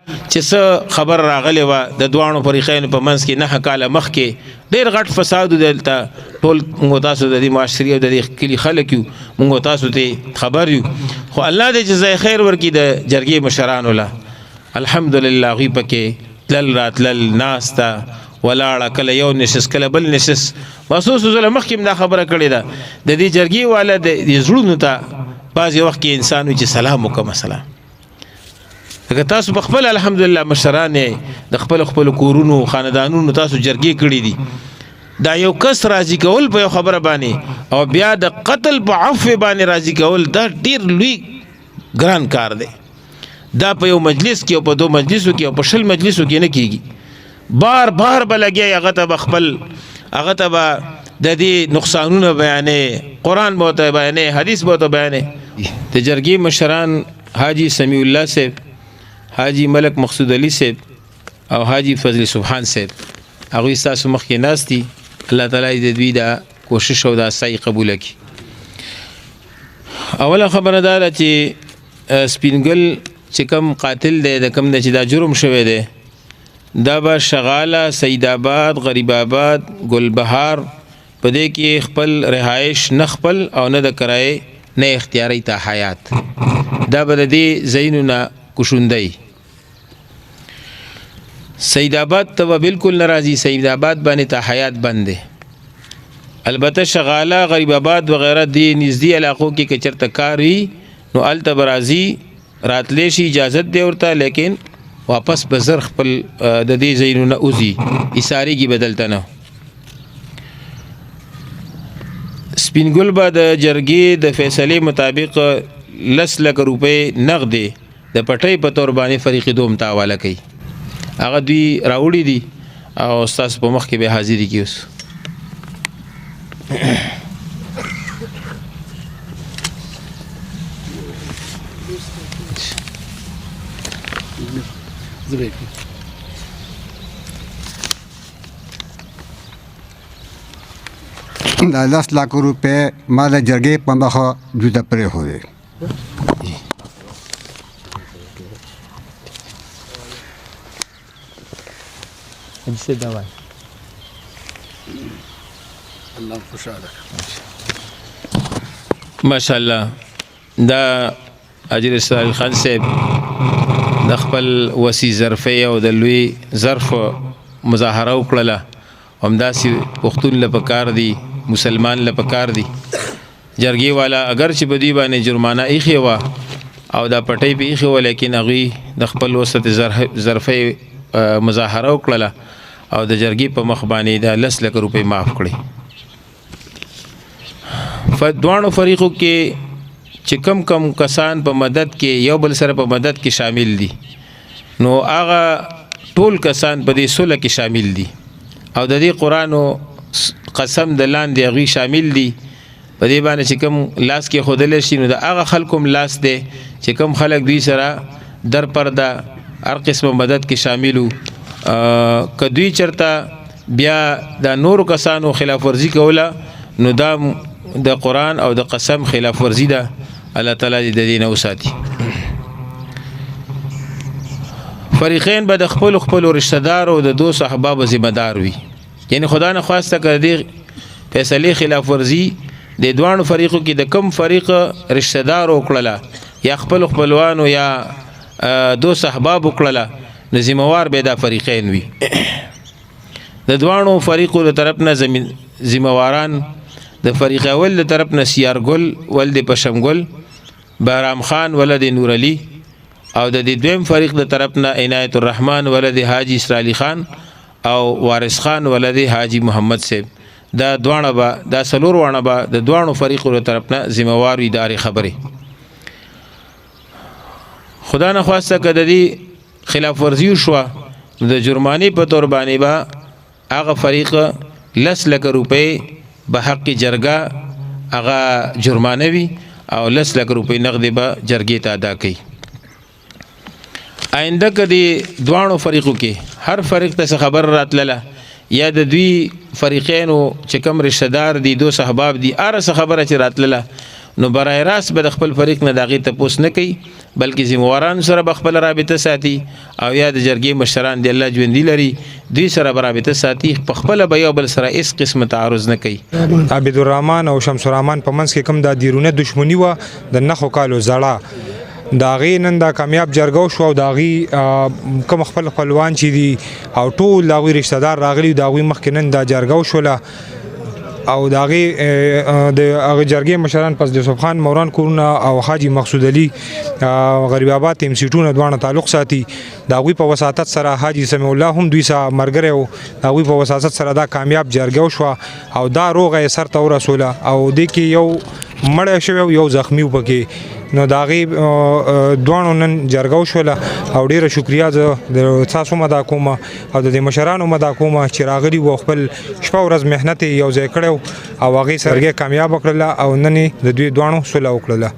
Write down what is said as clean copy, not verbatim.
چې څه خبر راغلی وه د دواړو فریقینو په منځ کې 9 کاله مخکې ډېر غټ فساد و دلته ټول موږ تاسو د دې معاشري او د دې کلي خلک یو موږ تاسو ته خبر یو خو الله دې جزای خیر ورکړي د جرګې مشرانو له الحمدلله هغوی پکې تلل راتلل ناسته ولاړه کله یو نشست کله بل نشست محسوس زله مخکې دا خبره کړې ده د دې جرګې والا د زړونو ته بعضې وخت کې انسان وي چې سلام وکړه مثلا لکه تاسو په خپل الحمدلله مشران د خپل کورونو خاندانونو تاسو جرګې کړي دي دا یو کس راضي کول په یو خبره باندې او بیا د قتل په عفو باندې راضي کول دا ډیر لوی ګران کار دی دا په یو مجلس کې او په 2 مجلسو کې او په 10 مجلسو کې نه کیږي بار به لګي هغه ته خپل هغه ته د دې نقصانونه بیانې قرآن به ته بیانې حدیث به ته بیانې د جرګې مشران حاجی سمیع الله صاحب حاجی ملک مقصود علی صاحب او حاجی فضل سبحان صاحب هغوی ستاسو مخکې ناست دي الله تعالی د دوی دا کوشش او دا سعی قبوله کړي اوله خبره دا ده چې سپینګل چې کم قاتل دی د کم نه چې دا جرم شوی دی دا به شغاله سید آباد غریب آباد ګلبهار په دې کې خپل رهایش نه خپل او نه د کرایې نه اختیاري ته حیات دا به د دې ځایونو نه کوشوندی سید آباد ته بالکل ناراضي سید آباد باندې ته حیات بند دی البته شغاله غریب آباد وغیرہ دی نږدې علاقو کې که چېرته کار وي نو هلته به راځي راتلی شي اجازت دی ورته لیکن واپس به زر خپل د دې ځایونو نه وځي ایسارېږي به دلته نه سپین ګل به د جرګې د فیصلې مطابق 10 لک روپۍ نغدې د پټۍ په طور باندې فریق دوم ته حواله کوي هغه دوی راوړي دي او ستاسو په مخ کې به حاضري کړي اوس دا 10 लाख रुपए माल जगह पंबख जुदा परे हुए इनसे दवाई अल्लाह खुशहाल माशाअल्लाह دا اجر اسرائیل خان صاحب د خپل وسی ظرفي او د لوی ظرف مظاهره وکړه همداسې پښتون له پکار دي مسلمان له پکار دي جرګي والا اگر چې بدی باندې جرمانه ایخي وا او دا پټي به ایخي و لیکن هغه د خپل وسط ظرفي مظاهره وکړه او د جرګي په مخ باندې د 10 لک روپۍ معاف کړي فدوانو فریقو کې چې کم کسان په مدد کې یو بل سره په مدد کې شامل دي نو هغه ټول کسان په دې صلح کې شامل دي او د دې قرآن او قسم د لاندې هغوی شامل دي په دې باندې چې کوم لاس کې ښودلی شي نو د هغه خلکو هم لاس دی چې کوم خلک دوی سره در پرده هر قسمه مدد کې شامل وو که دوی چېرته بیا د نورو کسانو خلاف ورزي کوله نو دا د قرآن او د قسم خلاف ورزي ده الله تعالی دې د دې نه وساتي فریقین به د خپلو رشتہ دار او د دوست احباب ذمہ دار وي یعنی خدا نه خواسته که دې فیصلې خلاف ورزي د دوانو فریقو کې د کم فریق رشتہ دار وکړله یا خپلوانو یا دوست احباب وکړله نو ذمہوار به دا فریقین وي د دوانو فریقو د طرف نه ذمہواران د فریق اول د طرف نه سیارګل ولد پشمګل بارام خان ولد نور علي او د دې دویم فریق د طرف نه عنایت الرحمن ولد حاجی اسرائیل خان او وارث خان ولد حاجی محمد صاحب دا دوانه با دا سلور وانه با د دوانو فریقو د طرف نه ذمہوار وي داري خبره خدا نه خواسته کده دي خلاف ورزي شو د جرمانه په تور باندې با هغه فریق 10 لک روپۍ به حق جرګه هغه جرمانه وي او 10 لک روپۍ نقد به جرګې ته ادا کوي آینده کدي دوانو فریقو کې هر فریق ته خبر راتله یا د دوی فریقینو چې کوم رشتہ دار دي دوست احباب دي اره خبره چې راتله نو برای راست به د خپل فریق نه داغي ته پوس نه کوي بلکې ذمہواران سره به خپل رابطه ساتي او یا د جرګې مشران دی الله ژوندي لري دوی سره به رابطه ساتي په خپله به یو بل سره هېڅ قسم تعارض نه کوي. عبدالرحمن او شمس الرحمن په منځ کې کوم دا دیرونه دشمني وه د نښو کالو زړه د هغې نن دا کامیاب جرګه وشوه او د هغې کوم خپل خپلوان چې دي او ټول د هغوی رشته دار راغلي د هغوی مخکې نن دا جرګه وشوله او د هغې جرګې مشران پس د یوسف خان موران کورونه او حاجي مقصود علي غریب آباد ته سیټونه دواړه تعلق ساتي د هغوی په وساطت سره حاجي سمیع الله هم دوی سره ملګری و د هغوی په وساطت سره دا کامیاب جرګه وشوه او دا روغه یې سر ته ورسوله او دې کې یو مړی شوی او یو زخمي و پکې نو د هغې دواړو نن جرګه وشوله او ډېره شکریا زه د تاسو مدا کوم او د دې مشرانو مدا کوم چې راغلي وو خپل شپه ورځ محنت یې یو ځای کړی او هغې سرګۍ کامیاب کړله او نن یې د دوی دواړو صلح وکړله.